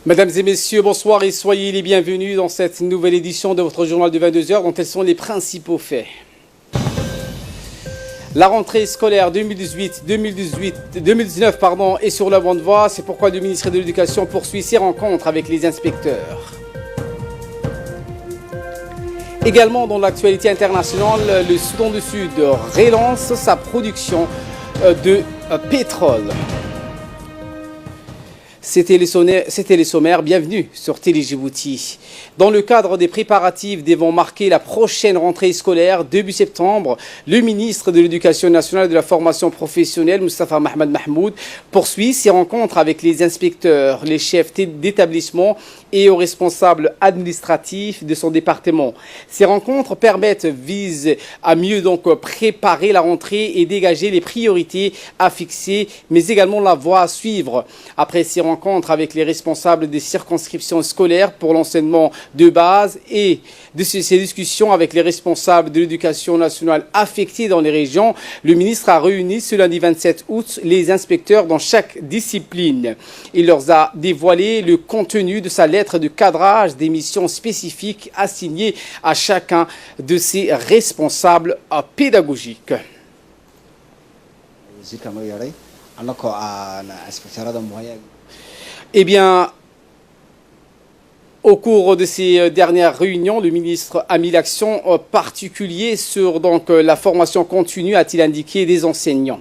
Mesdames et messieurs, bonsoir et soyez les bienvenus dans cette nouvelle édition de votre journal de 22 heures dont elles sont les principaux faits. La rentrée scolaire 2019 est sur la bonne voie. C'est pourquoi le ministère de l'Éducation poursuit ses rencontres avec les inspecteurs. Également dans l'actualité internationale, le Soudan du Sud relance sa production de pétrole. C'était les sommaires, bienvenue sur Télé Djibouti. Dans le cadre des préparatifs devant marquer la prochaine rentrée scolaire début septembre, le ministre de l'Éducation nationale et de la formation professionnelle, Moustapha Mohamed Mahmoud, poursuit ses rencontres avec les inspecteurs, les chefs d'établissement et aux responsables administratifs de son département. Ces rencontres visent à mieux préparer la rentrée et dégager les priorités à fixer, mais également la voie à suivre. Après ces rencontres avec les responsables des circonscriptions scolaires pour l'enseignement de base et de ces discussions avec les responsables de l'éducation nationale affectés dans les régions, le ministre a réuni ce lundi 27 août les inspecteurs dans chaque discipline. Il leur a dévoilé le contenu de sa lettre de cadrage des missions spécifiques assignées à chacun de ces responsables pédagogiques. Eh bien, au cours de ces dernières réunions, le ministre a mis l'accent particulier sur la formation continue, a-t-il indiqué, des enseignants.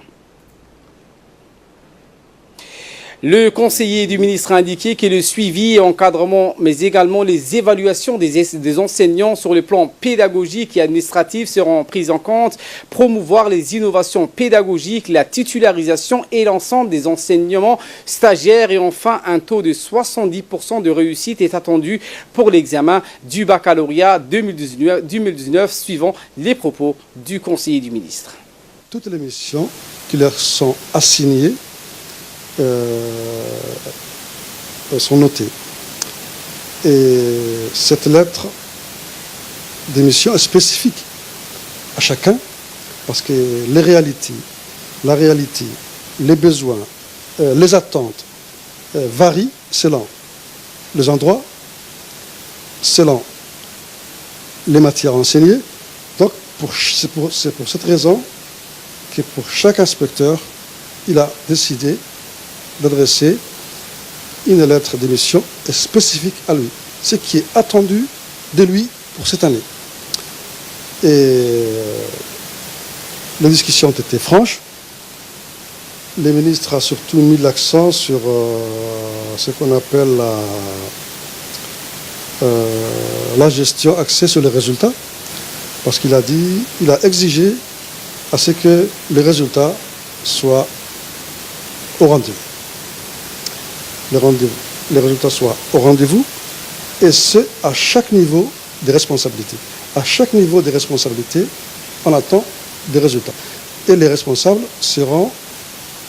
Le conseiller du ministre a indiqué que le suivi et encadrement, mais également les évaluations des enseignants sur le plan pédagogique et administratif seront prises en compte, promouvoir les innovations pédagogiques, la titularisation et l'ensemble des enseignements stagiaires et enfin un taux de 70% de réussite est attendu pour l'examen du baccalauréat 2019 suivant les propos du conseiller du ministre. Toutes les missions qui leur sont assignées sont notées. Et cette lettre d'émission est spécifique à chacun parce que la réalité, les besoins, les attentes varient selon les endroits, selon les matières enseignées. Donc c'est pour cette raison que pour chaque inspecteur, il a décidé d'adresser une lettre d'émission spécifique à lui, ce qui est attendu de lui pour cette année. Et les discussions ont été franches. Le ministre a surtout mis l'accent sur ce qu'on appelle la gestion axée sur les résultats, parce qu'il a exigé à ce que les résultats soient au rendez-vous. Les résultats soient au rendez-vous, et ce, à chaque niveau des responsabilités. À chaque niveau des responsabilités, on attend des résultats. Et les responsables seront,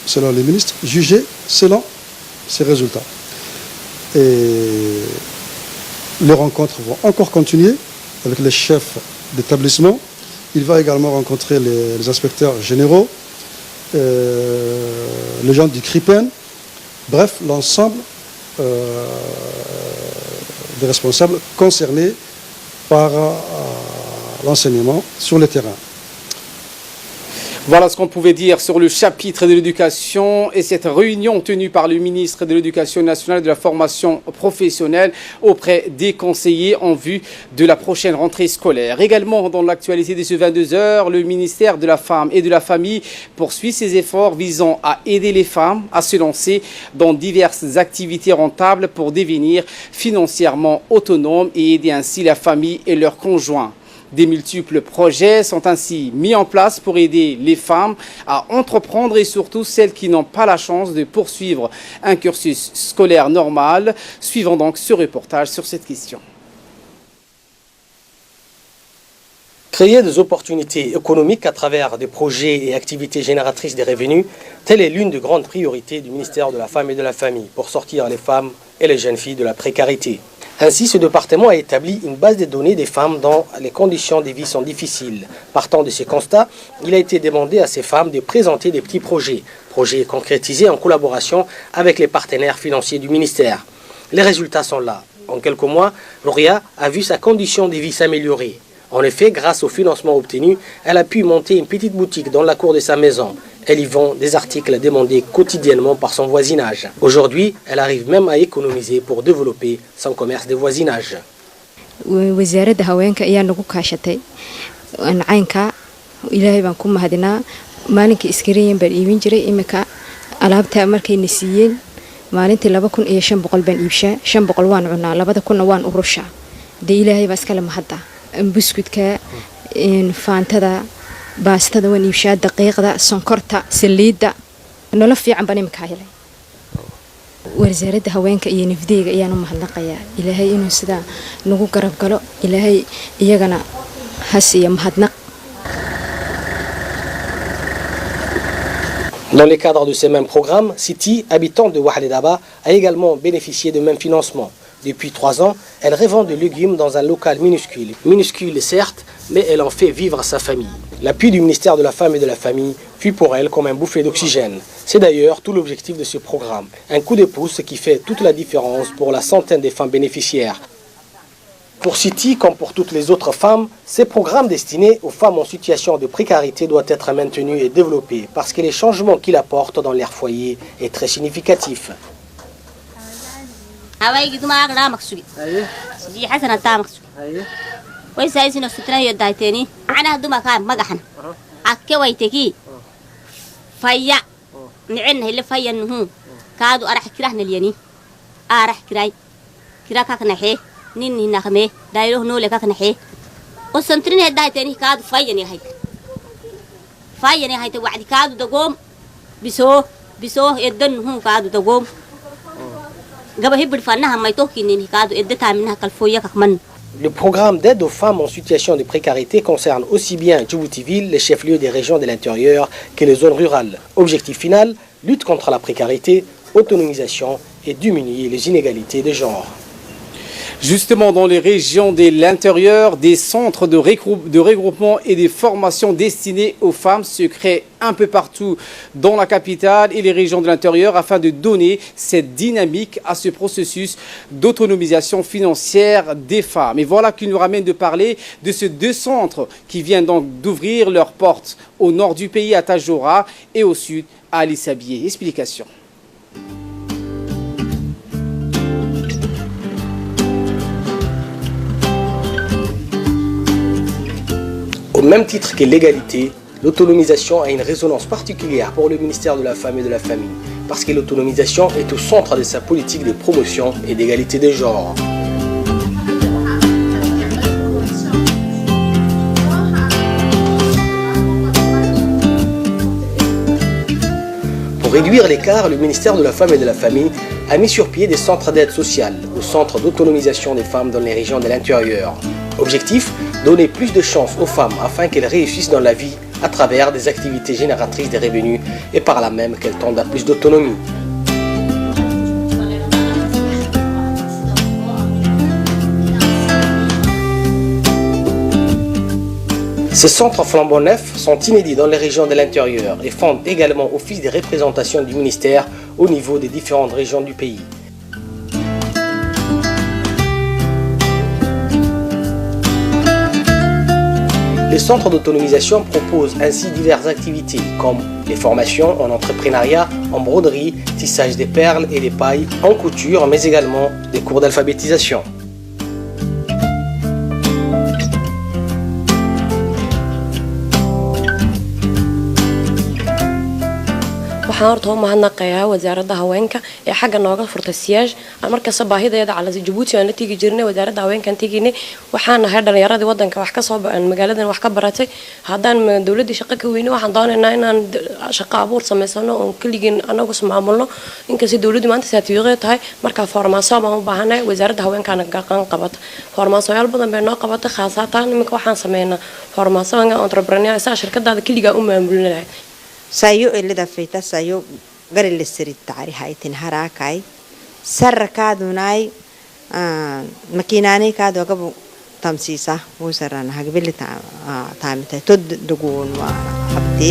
selon les ministres, jugés selon ces résultats. Et les rencontres vont encore continuer avec les chefs d'établissement. Il va également rencontrer les inspecteurs généraux, les gens du CRIPEN, bref, l'ensemble des responsables concernés par l'enseignement sur le terrain. Voilà ce qu'on pouvait dire sur le chapitre de l'éducation et cette réunion tenue par le ministre de l'Éducation nationale et de la formation professionnelle auprès des conseillers en vue de la prochaine rentrée scolaire. Également dans l'actualité de ce 22 heures, le ministère de la Femme et de la Famille poursuit ses efforts visant à aider les femmes à se lancer dans diverses activités rentables pour devenir financièrement autonomes et aider ainsi la famille et leurs conjoints. Des multiples projets sont ainsi mis en place pour aider les femmes à entreprendre et surtout celles qui n'ont pas la chance de poursuivre un cursus scolaire normal. Suivons donc ce reportage sur cette question. Créer des opportunités économiques à travers des projets et activités génératrices de revenus, telle est l'une des grandes priorités du ministère de la Femme et de la Famille pour sortir les femmes et les jeunes filles de la précarité. Ainsi, ce département a établi une base de données des femmes dont les conditions de vie sont difficiles. Partant de ces constats, il a été demandé à ces femmes de présenter des petits projets concrétisés en collaboration avec les partenaires financiers du ministère. Les résultats sont là. En quelques mois, Roria a vu sa condition de vie s'améliorer. En effet, grâce au financement obtenu, elle a pu monter une petite boutique dans la cour de sa maison. Elle y vend des articles demandés quotidiennement par son voisinage. Aujourd'hui, elle arrive même à économiser pour développer son commerce de voisinage. wasaaradda haweenka ayaa nagu kaashatay caynka ilaahay baan ku mahadinaa maalinkii iskariin baan iibin jiray imika alaabta markayna siiyeen maalintii 2500 baan iibshaa 500 waan cunaa 2000 waan urushaa de ilaahay baa iska la mahadda buskudka faantada baastada waan iibshaa daqiiqda sonkorta saliidda nolol fiican baan imika helay wasaaradda haweenka iyo nafdeega ayaan u mahadnaqayaa ilaahay inuu sida nagu garab galo ilaahay iyagana hasiya mahadnaq. Dans le cadre de ces mêmes programmes, Siti, habitante de Wahlidaba, a également bénéficié de mêmes financements. Depuis 3 ans, elle revend des légumes dans un local minuscule. Minuscule certes, mais elle en fait vivre sa famille. L'appui du ministère de la Femme et de la Famille fut pour elle comme un bouffée d'oxygène. C'est d'ailleurs tout l'objectif de ce programme. Un coup de pouce qui fait toute la différence pour la centaine de femmes bénéficiaires. Pour Siti, comme pour toutes les autres femmes, ces programmes destinés aux femmes en situation de précarité doivent être maintenus et développés parce que les changements qu'il apporte dans leur foyer est très significatif. نيني نخمه دايره نولك كنحي وسنترين هدايتني كاد فايني هاي وعد كاد دقوم بسو يدن هو كاد دقوم قبل هبل فنها ما يتوكيني كاد يدتها منها كالفويه كمان. Le programme d'aide aux femmes en situation de précarité concerne aussi bien Djibouti-Ville, les chefs-lieux des régions de l'intérieur, que les zones rurales. Objectif final, lutte contre la précarité, autonomisation et diminuer les inégalités de genre. Justement, dans les régions de l'intérieur, des centres de regroupement et des formations destinées aux femmes se créent un peu partout dans la capitale et les régions de l'intérieur afin de donner cette dynamique à ce processus d'autonomisation financière des femmes. Et voilà qui nous ramène de parler de ces 2 centres qui viennent donc d'ouvrir leurs portes au nord du pays à Tajora et au sud à Ali Sabié. Explication. Au même titre que l'égalité, l'autonomisation a une résonance particulière pour le ministère de la Femme et de la Famille, parce que l'autonomisation est au centre de sa politique de promotion et d'égalité des genres. Pour réduire l'écart, le ministère de la Femme et de la Famille a mis sur pied des centres d'aide sociale, ou centres d'autonomisation des femmes dans les régions de l'intérieur. Objectif, donner plus de chances aux femmes afin qu'elles réussissent dans la vie à travers des activités génératrices de revenus et par là même qu'elles tendent à plus d'autonomie. Ces centres flambant neufs sont inédits dans les régions de l'intérieur et font également office de représentation du ministère au niveau des différentes régions du pays. Les centres d'autonomisation proposent ainsi diverses activités comme les formations en entrepreneuriat, en broderie, tissage des perles et des pailles, en couture, mais également des cours d'alphabétisation. waxaan horta u mahadnaqayaa wasaaradda haweenka ee xagga nooga furtay siyaaj aan markaas baahideeda cala Djibouti aan la tigi jirnay wasaaradda haweenka tiginay waxaan nahay dhalinyaradii wadanka wax ka soo baan magaaladan wax ka baratay hadaan dawladda shaqo ka weyn waxaan doonaynaa inaan shaqo abuur sameysano oo kaligiin anagu ismaamulno inkastoo dawladdu maanta saatiiqay tahay marka farmaaso baan u baahanahay wasaaradda haweenka qaqan qabata farmaasoyaal badan bay noo qabatay khaasatan iminka waxaan sameeynaa farmaasoga entrepreneur shirkadaada kaliga u maamulinahay sayo elida feita sayo garil sirit tari haytin harakai sarrakadunai makinani kadu gabu tamsisa wusaran hagbili taamita tod dugun wa habti.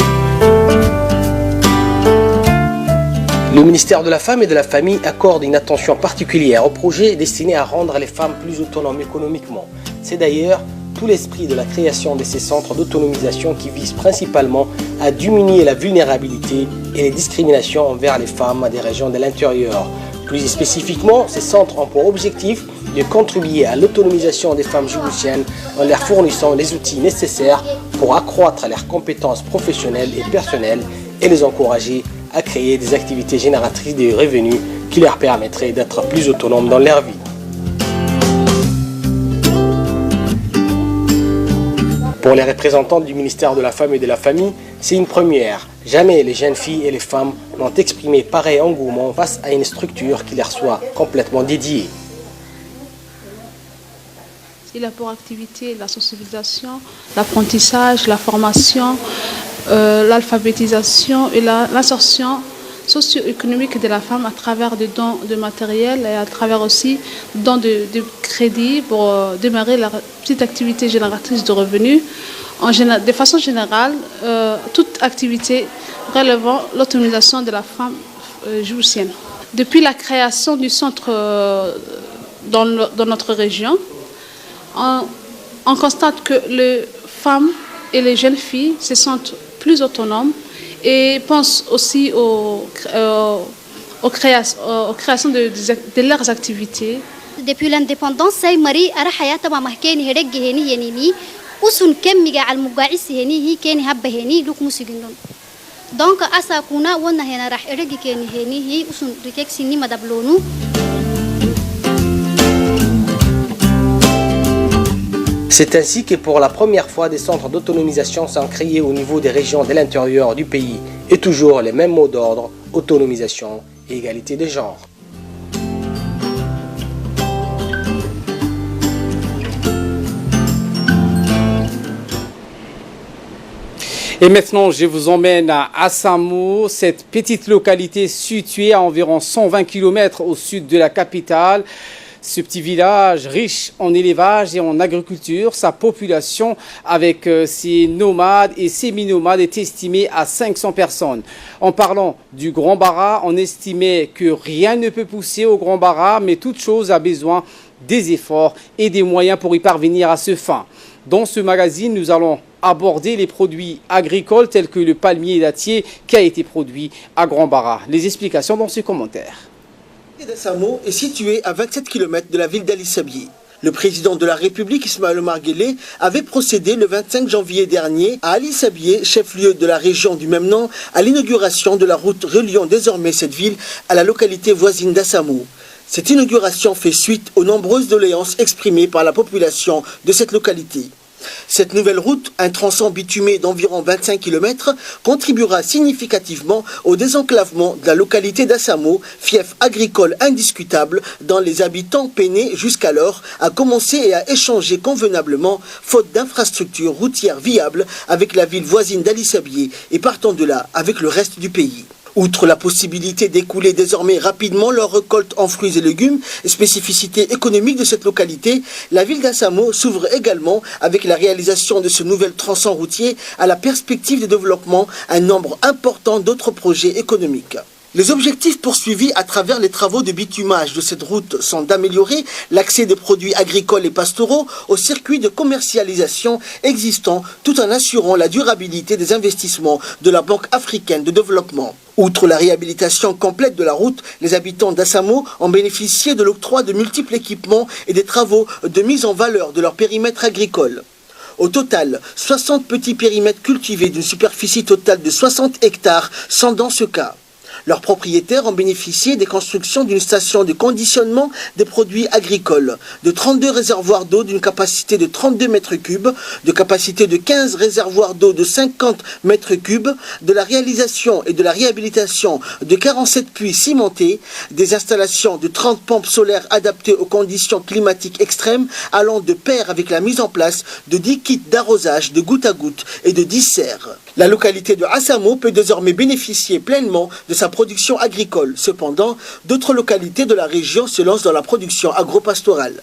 Le ministère de la Femme et de la Famille accorde une attention particulière aux projets destinés à rendre les femmes plus autonomes économiquement. C'est d'ailleurs tout l'esprit de la création de ces centres d'autonomisation qui visent principalement à diminuer la vulnérabilité et les discriminations envers les femmes des régions de l'intérieur. Plus spécifiquement, ces centres ont pour objectif de contribuer à l'autonomisation des femmes djiboutiennes en leur fournissant les outils nécessaires pour accroître leurs compétences professionnelles et personnelles et les encourager à créer des activités génératrices de revenus qui leur permettraient d'être plus autonomes dans leur vie. Pour les représentants du ministère de la Femme et de la Famille, c'est une première. Jamais les jeunes filles et les femmes n'ont exprimé pareil engouement face à une structure qui leur soit complètement dédiée. Il a pour activité la sensibilisation, l'apprentissage, la formation, l'alphabétisation et l'insertion socio-économique de la femme à travers des dons de matériel et à travers aussi dons de crédit pour démarrer la petite activité génératrice de revenus. De façon générale, toute activité relevant l'autonomisation de la femme djiboutienne. Depuis la création du centre dans notre région, on constate que les femmes et les jeunes filles se sentent plus autonomes et pensent aussi aux créations de leurs activités. Depuis l'indépendance, c'est Marie Arahayata Mamahkeni Hedegeni Yenini, Usun Kemiga al Mugaïs Heni, Keni Habaheni, Luk Musigundon. Donc, Asakuna, Wana Henarah Eregikeni Heni, Usun Rikexini Madablonu. C'est ainsi que pour la première fois, des centres d'autonomisation sont créés au niveau des régions de l'intérieur du pays. Et toujours les mêmes mots d'ordre, autonomisation et égalité de genre. Et maintenant, je vous emmène à Assamo, cette petite localité située à environ 120 km au sud de la capitale. Ce petit village riche en élevage et en agriculture, sa population avec ses nomades et semi-nomades est estimée à 500 personnes. En parlant du Grand Bara, on estimait que rien ne peut pousser au Grand Bara, mais toute chose a besoin des efforts et des moyens pour y parvenir à ce fin. Dans ce magazine, nous allons aborder les produits agricoles tels que le palmier dattier qui a été produit à Grand Bara. Les explications dans ce commentaire. Assamo est situé à 27 km de la ville d'Ali Sabié. Le président de la République, Ismaël Omar Guelleh, avait procédé le 25 janvier dernier à Ali Sabié, chef-lieu de la région du même nom, à l'inauguration de la route reliant désormais cette ville à la localité voisine d'Assamo. Cette inauguration fait suite aux nombreuses doléances exprimées par la population de cette localité. Cette nouvelle route, un tronçon bitumé d'environ 25 km, contribuera significativement au désenclavement de la localité d'Assamo, fief agricole indiscutable dont les habitants peinaient jusqu'alors à commencer et à échanger convenablement, faute d'infrastructures routières viables avec la ville voisine d'Ali Sabié et partant de là avec le reste du pays. Outre la possibilité d'écouler désormais rapidement leurs récoltes en fruits et légumes, spécificité économique de cette localité, la ville d'Assamo s'ouvre également avec la réalisation de ce nouvel tronçon routier à la perspective de développement un nombre important d'autres projets économiques. Les objectifs poursuivis à travers les travaux de bitumage de cette route sont d'améliorer l'accès des produits agricoles et pastoraux aux circuits de commercialisation existants tout en assurant la durabilité des investissements de la Banque africaine de développement. Outre la réhabilitation complète de la route, les habitants d'Assamo ont bénéficié de l'octroi de multiples équipements et des travaux de mise en valeur de leur périmètre agricole. Au total, 60 petits périmètres cultivés d'une superficie totale de 60 hectares sont dans ce cas. Leurs propriétaires ont bénéficié des constructions d'une station de conditionnement des produits agricoles, de 32 réservoirs d'eau d'une capacité de 32 mètres cubes, de capacité de 15 réservoirs d'eau de 50 mètres cubes, de la réalisation et de la réhabilitation de 47 puits cimentés, des installations de 30 pompes solaires adaptées aux conditions climatiques extrêmes, allant de pair avec la mise en place de 10 kits d'arrosage de goutte à goutte et de 10 serres. La localité de Assamo peut désormais bénéficier pleinement de sa production agricole. Cependant, d'autres localités de la région se lancent dans la production agro-pastorale.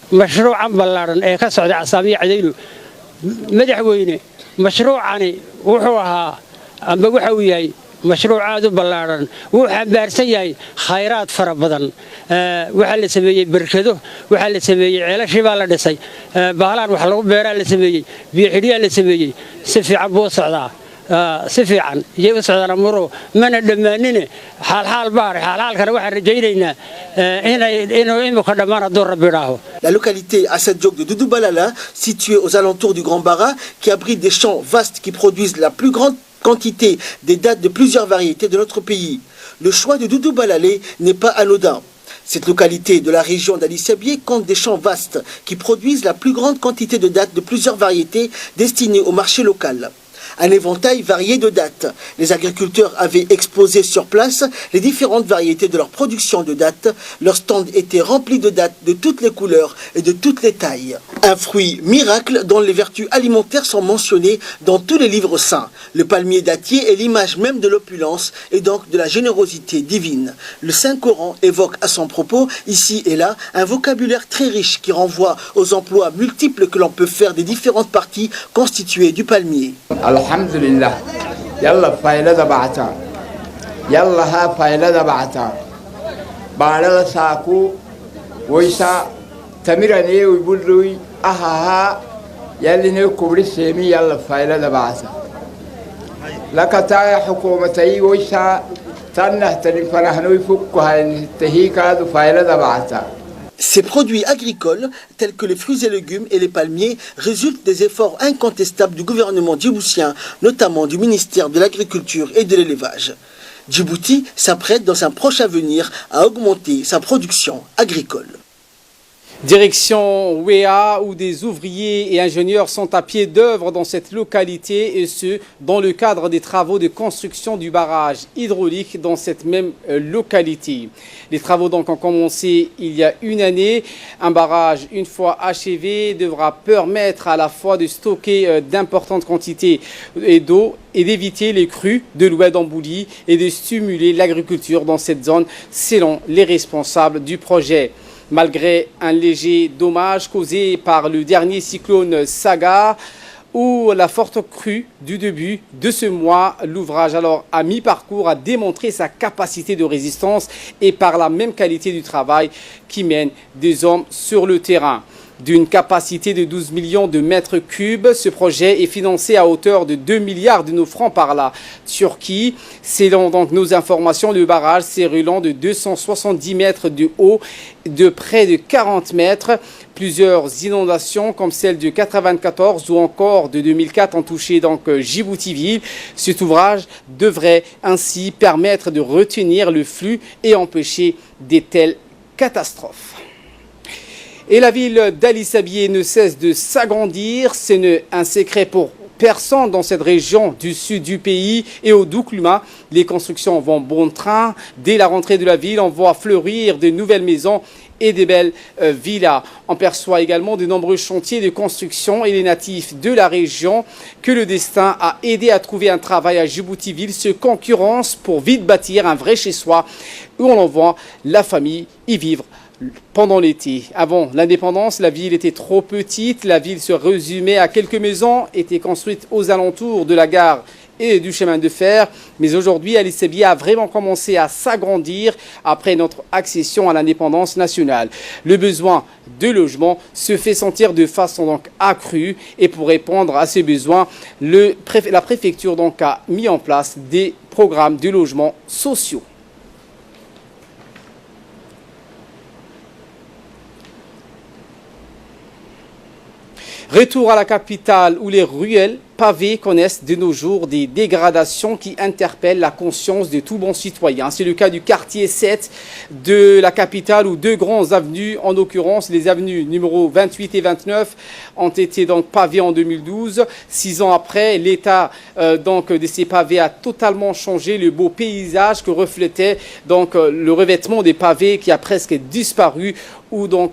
مشروع عاد بلارن وحبارسياي خيرات فربضن وحل سمي بركده وحل سمي عيال شباب لا دسي بهلان waxa lagu beeraa la sameeyay biyo xidhiya la sameeyay si fiican buu socdaa si fiican iyo socdana maro mana dhamaanine xal baar xalkana waxa rajaynaynaa inuu ka dhamaana door rabbi raaho. La localité Assad Diop de Doudou Balala, située aux alentours du Grand Bara, qui abrite des champs vastes qui produisent la plus grande quantité des dattes de plusieurs variétés de notre pays. Le choix de Doudou Balalé n'est pas anodin. Cette localité de la région d'Ali Sabié compte des champs vastes qui produisent la plus grande quantité de dattes de plusieurs variétés destinées au marché local. Un éventail varié de dattes. Les agriculteurs avaient exposé sur place les différentes variétés de leur production de dattes. Leur stand était rempli de dattes de toutes les couleurs et de toutes les tailles. Un fruit miracle dont les vertus alimentaires sont mentionnées dans tous les livres saints. Le palmier dattier est l'image même de l'opulence et donc de la générosité divine. Le Saint-Coran évoque à son propos, ici et là, un vocabulaire très riche qui renvoie aux emplois multiples que l'on peut faire des différentes parties constituées du palmier. Alhamdulillah, yalla faylada ba'ata, yalla ha faylada ba'ata, ba'ala saku, waysa, tamirani wibului, ahaha, yalli ne kubri semi yalla faylada ba'ata. Lakataya hukumatai waysa, tanah tanifana wifukku hain tahika du faylada ba'ata. Ces produits agricoles, tels que les fruits et légumes et les palmiers, résultent des efforts incontestables du gouvernement djiboutien, notamment du ministère de l'Agriculture et de l'Élevage. Djibouti s'apprête dans un proche avenir à augmenter sa production agricole. Direction Ouéa, où des ouvriers et ingénieurs sont à pied d'œuvre dans cette localité, et ce, dans le cadre des travaux de construction du barrage hydraulique dans cette même localité. Les travaux donc ont commencé il y a une année. Un barrage, une fois achevé, devra permettre à la fois de stocker d'importantes quantités d'eau et d'éviter les crues de l'Oued Ambouli et de stimuler l'agriculture dans cette zone, selon les responsables du projet. Malgré un léger dommage causé par le dernier cyclone Sagar ou la forte crue du début de ce mois, l'ouvrage alors à mi-parcours a démontré sa capacité de résistance et par la même qualité du travail qui mène des hommes sur le terrain. D'une capacité de 12 millions de mètres cubes, ce projet est financé à hauteur de 2 milliards de nos francs par la Turquie. Selon donc nos informations, le barrage s'éroulant de 270 mètres de haut, de près de 40 mètres. Plusieurs inondations comme celle de 94 ou encore de 2004 ont touché donc Djibouti-Ville. Cet ouvrage devrait ainsi permettre de retenir le flux et empêcher de telles catastrophes. Et la ville d'Ali Sabié ne cesse de s'agrandir. Ce n'est un secret pour personne dans cette région du sud du pays et au doux climat. Les constructions vont bon train. Dès la rentrée de la ville, on voit fleurir de nouvelles maisons et des belles villas. On perçoit également de nombreux chantiers de construction et les natifs de la région que le destin a aidé à trouver un travail à Djibouti-Ville se concurrence pour vite bâtir un vrai chez-soi où on envoie la famille y vivre pendant l'été. Avant l'indépendance, la ville était trop petite. La ville se résumait à quelques maisons, était construite aux alentours de la gare et du chemin de fer. Mais aujourd'hui, Ali Sabié a vraiment commencé à s'agrandir après notre accession à l'indépendance nationale. Le besoin de logement se fait sentir de façon donc accrue. Et pour répondre à ces besoins, la préfecture donc a mis en place des programmes de logements sociaux. Retour à la capitale où les ruelles pavées connaissent de nos jours des dégradations qui interpellent la conscience de tout bon citoyen. C'est le cas du quartier 7 de la capitale où deux grandes avenues, en l'occurrence les avenues numéro 28 et 29, ont été donc pavées en 2012. 6 ans après, l'état de ces pavés a totalement changé le beau paysage que reflétait donc le revêtement des pavés qui a presque disparu ou donc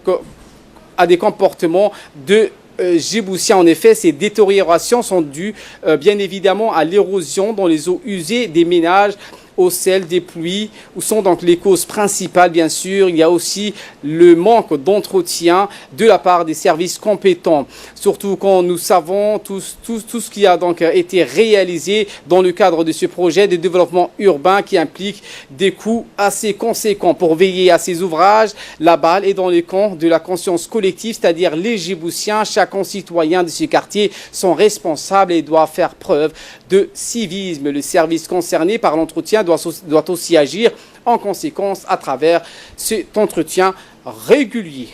à des comportements de Djiboutien. En effet, ces détériorations sont dues bien évidemment à l'érosion dans les eaux usées des ménages au sel des pluies, où sont donc les causes principales, bien sûr. Il y a aussi le manque d'entretien de la part des services compétents, surtout quand nous savons tout ce qui a donc été réalisé dans le cadre de ce projet de développement urbain qui implique des coûts assez conséquents. Pour veiller à ces ouvrages, la balle est dans le camp de la conscience collective, c'est-à-dire les Djiboutiens. Chaque concitoyen de ce quartier sont responsables et doit faire preuve de civisme. Le service concerné par l'entretien doit aussi agir en conséquence à travers cet entretien régulier.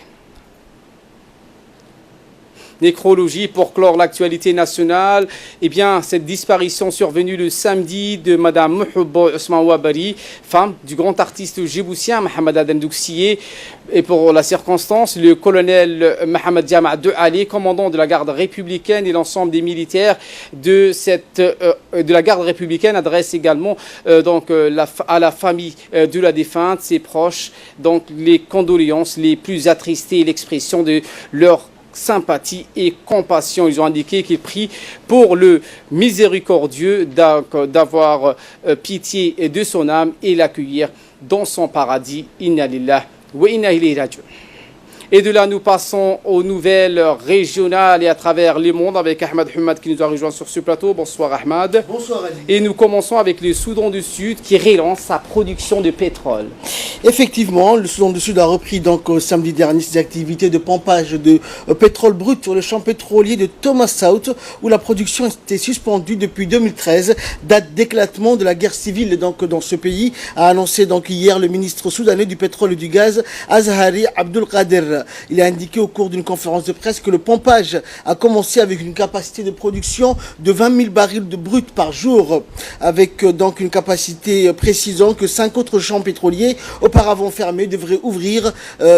Nécrologie pour clore l'actualité nationale. Eh bien, cette disparition survenue le samedi de Madame Mouhoubo Ousmane Ouabari, femme du grand artiste djiboutien Mohamed Aden Douxié. Et pour la circonstance, le colonel Mohamed Jama Ali, commandant de la garde républicaine, et l'ensemble des militaires de la garde républicaine adressent également à la famille de la défunte, ses proches, donc les condoléances les plus attristées et l'expression de leur sympathie et compassion. Ils ont indiqué qu'ils prient pour le miséricordieux d'avoir pitié de son âme et l'accueillir dans son paradis. Inna lillahi wa inna ilayhi raji'un. Et de là, nous passons aux nouvelles régionales et à travers le monde avec Ahmed Hamad qui nous a rejoint sur ce plateau. Bonsoir Ahmed. Bonsoir Ali. Et nous commençons avec le Soudan du Sud qui relance sa production de pétrole. Effectivement, le Soudan du Sud a repris donc samedi dernier ses activités de pompage de pétrole brut sur le champ pétrolier de Thomas South, où la production était suspendue depuis 2013, date d'éclatement de la guerre civile donc dans ce pays, a annoncé donc hier le ministre soudanais du pétrole et du gaz Azhari Abdul Qadir. Il a indiqué au cours d'une conférence de presse que le pompage a commencé avec une capacité de production de 20 000 barils de brut par jour, avec donc une capacité précisant que 5 autres champs pétroliers auparavant fermés devraient ouvrir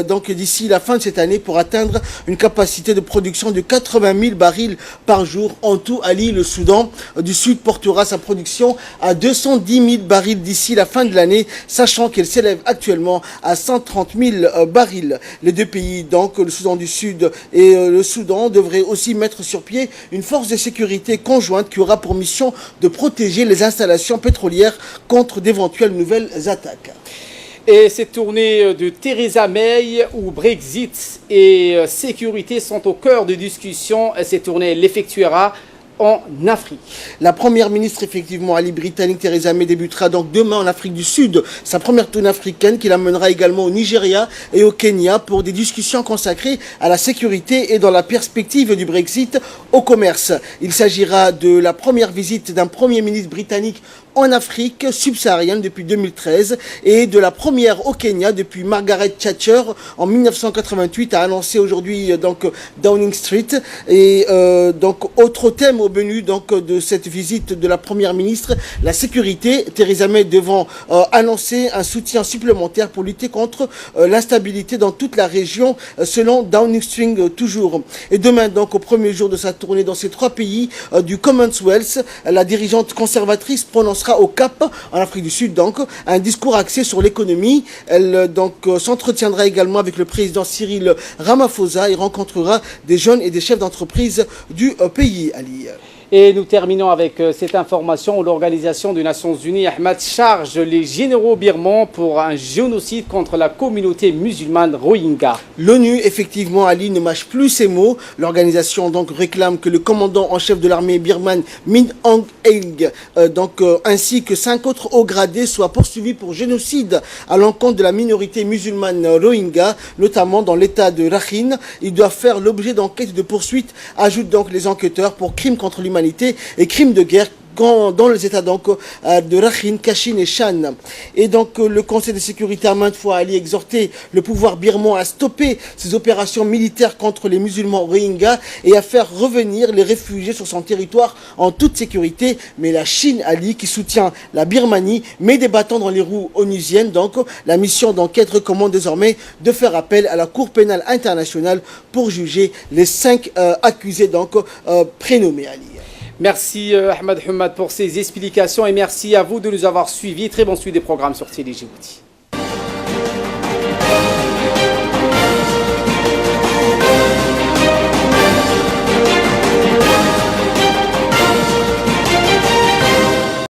donc d'ici la fin de cette année pour atteindre une capacité de production de 80 000 barils par jour. En tout, Ali, le Soudan du Sud portera sa production à 210 000 barils d'ici la fin de l'année, sachant qu'elle s'élève actuellement à 130 000 barils. Les deux pays, donc le Soudan du Sud et le Soudan, devraient aussi mettre sur pied une force de sécurité conjointe qui aura pour mission de protéger les installations pétrolières contre d'éventuelles nouvelles attaques. Et cette tournée de Theresa May, où Brexit et sécurité sont au cœur de discussions, cette tournée l'effectuera en Afrique. La première ministre, effectivement, Ali britannique Theresa May, débutera donc demain en Afrique du Sud, sa première tournée africaine qui l'amènera également au Nigeria et au Kenya pour des discussions consacrées à la sécurité et dans la perspective du Brexit au commerce. Il s'agira de la première visite d'un premier ministre britannique en Afrique subsaharienne depuis 2013 et de la première au Kenya depuis Margaret Thatcher en 1988, a annoncé aujourd'hui donc Downing Street. Et donc autre thème au menu donc de cette visite de la première ministre, la sécurité. Theresa May devant annoncer un soutien supplémentaire pour lutter contre l'instabilité dans toute la région selon Downing Street toujours. Et demain donc au premier jour de sa tournée dans ces trois pays du Commonwealth, la dirigeante conservatrice prononcera au Cap, en Afrique du Sud, donc, un discours axé sur l'économie. Elle donc s'entretiendra également avec le président Cyril Ramaphosa et rencontrera des jeunes et des chefs d'entreprise du pays, Ali. Et nous terminons avec cette information où l'Organisation des Nations Unies, Ahmed, charge les généraux birmans pour un génocide contre la communauté musulmane Rohingya. L'ONU, effectivement, Ali, ne mâche plus ses mots. L'organisation donc réclame que le commandant en chef de l'armée birmane, Min Aung Hlaing, ainsi que 5 autres hauts gradés soient poursuivis pour génocide à l'encontre de la minorité musulmane Rohingya, notamment dans l'état de Rakhine. Ils doivent faire l'objet d'enquêtes et de poursuites, ajoutent donc les enquêteurs, pour crimes contre l'humanité et crimes de guerre dans les états donc de Rakhine, Kachin et Shan. Et donc le Conseil de sécurité a maintes fois exhorté le pouvoir birman à stopper ses opérations militaires contre les musulmans Rohingyas et à faire revenir les réfugiés sur son territoire en toute sécurité. Mais la Chine, Ali, qui soutient la Birmanie, met des bâtons dans les roues onusiennes. Donc la mission d'enquête recommande désormais de faire appel à la Cour pénale internationale pour juger les 5 accusés donc prénommés, Ali. Merci Ahmed Hamad pour ces explications et merci à vous de nous avoir suivis. Très bon suivi des programmes sur Télé Djibouti.